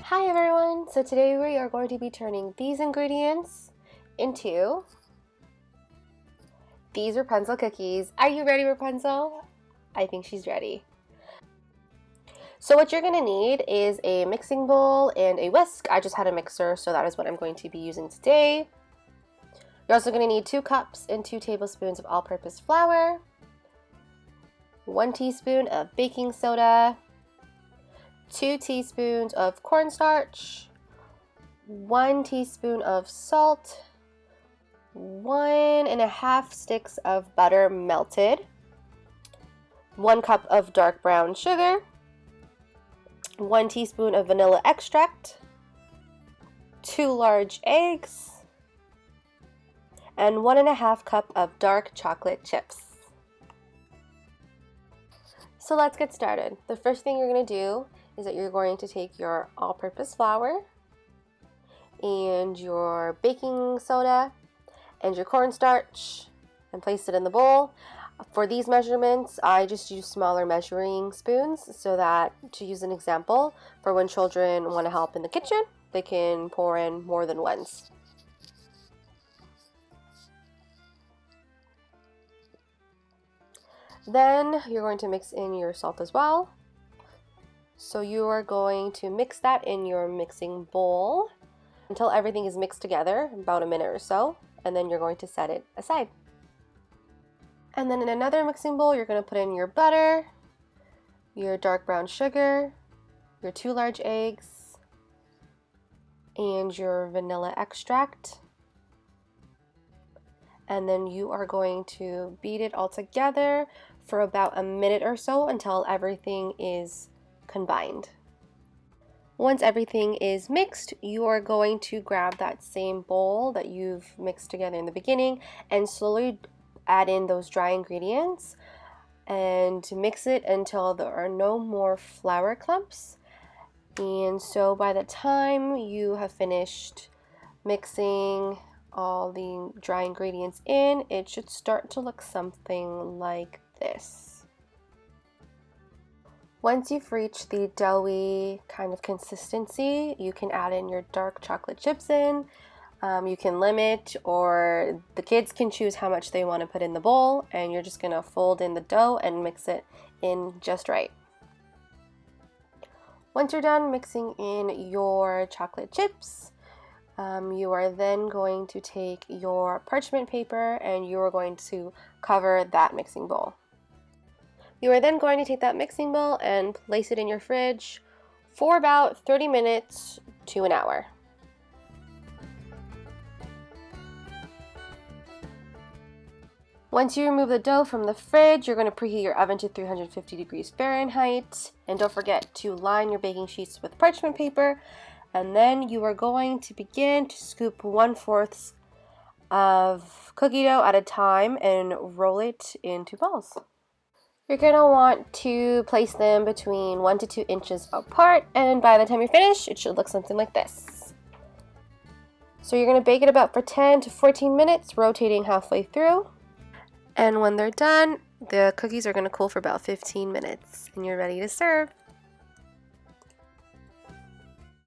Hi everyone! So today we are going to be turning these ingredients into these Rapunzel cookies. Are you ready, Rapunzel? I think she's ready. So what you're going to need is a mixing bowl and a whisk. I just had a mixer, so that is what I'm going to be using today. You're also going to need 2 cups and 2 tablespoons of all-purpose flour, 1 teaspoon of baking soda, 2 teaspoons of cornstarch, 1 teaspoon of salt, 1.5 sticks of butter melted, 1 cup of dark brown sugar, 1 teaspoon of vanilla extract, 2 large eggs, and 1.5 cup of dark chocolate chips. So let's get started. The first thing you're going to do is that you're going to take your all-purpose flour and your baking soda and your cornstarch and place it in the bowl. For these measurements, I just use smaller measuring spoons so that, to use an example, for when children want to help in the kitchen, they can pour in more than once. Then you're going to mix in your salt as well. So you are going to mix that in your mixing bowl until everything is mixed together, about a minute or so, and then you're going to set it aside. And then in another mixing bowl, you're going to put in your butter, your dark brown sugar, your 2 large eggs, and your vanilla extract. And then you are going to beat it all together for about a minute or so until everything is combined. Once everything is mixed, you are going to grab that same bowl that you've mixed together in the beginning and slowly add in those dry ingredients and mix it until there are no more flour clumps. And so by the time you have finished mixing all the dry ingredients in, it should start to look something like this. Once you've reached the doughy kind of consistency, you can add in your dark chocolate chips in. You can limit, or the kids can choose how much they want to put in the bowl, and you're just going to fold in the dough and mix it in just right. Once you're done mixing in your chocolate chips, you are then going to take your parchment paper and you are going to cover that mixing bowl. You are then going to take that mixing bowl and place it in your fridge for about 30 minutes to an hour. Once you remove the dough from the fridge, you're going to preheat your oven to 350 degrees Fahrenheit. And don't forget to line your baking sheets with parchment paper. And then you are going to begin to scoop 1/4 of cookie dough at a time and roll it into balls. You're going to want to place them between 1 to 2 inches apart, and by the time you're finished, it should look something like this. So you're going to bake it about for 10 to 14 minutes, rotating halfway through. And when they're done, the cookies are going to cool for about 15 minutes, and you're ready to serve.